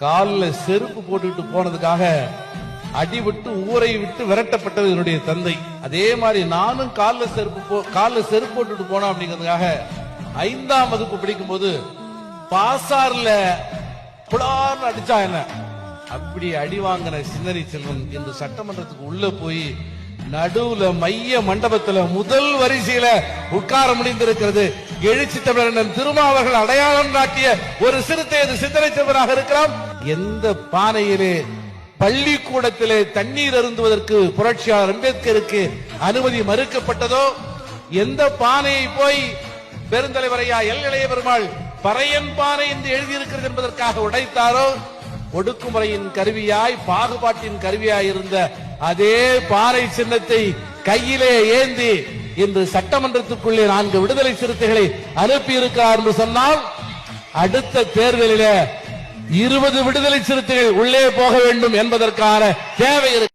காலில் செருப்பு போட்டுக்கிட்டு போனதுக்காக அடிபட்டு ஊரை விட்டு விரட்டப்பட்டது என்னுடைய தந்தை. அதே மாதிரி நானும் காலில் செருப்பு போட்டுட்டு போனோம் அப்படிங்கிறதுக்காக 5ஆம் வகுப்பு படிக்கும் போது பாசார்ல புலார்னு அடிச்சா என்ன, அப்படி அடி வாங்கின சிந்தனை செல்வன் இன்று சட்டமன்றத்துக்கு உள்ள போய் நடுவுல மைய மண்டபத்துல முதல் வரிசையில உட்கார முடிந்திருக்கிறது. எழுச்சி தமிழன் திருமாவர்கள் அடையாளம் காட்டிய ஒரு சிறுத்தை சிந்தனை செல்வனாக இருக்கிறான். எந்த பானையிலே பள்ளிக்கூடத்திலே தண்ணீர் அருந்துவதற்கு புரட்சியாளர் அம்பேத்கருக்கு அனுமதி மறுக்கப்பட்டதோ, எந்த பானையை போய் பெருந்தலைவரையா எல் இளைய பெருமாள் பறையன் பானை என்று எழுதியிருக்கிறது என்பதற்காக உடைத்தாரோ, ஒடுக்குமுறையின் கருவியாய் பாகுபாட்டின் கருவியாய் இருந்த அதே பாறை சின்னத்தை கையிலே ஏந்தி இன்று சட்டமன்றத்துக்குள்ளே 4 விடுதலை சிறுத்தைகளை அனுப்பி இருக்கிறார் என்று சொன்னால், அடுத்த தேர்தலில் 20 விடுதலை சிறுத்தைகள் உள்ளே போக வேண்டும் என்பதற்கான தேவை இருக்கு.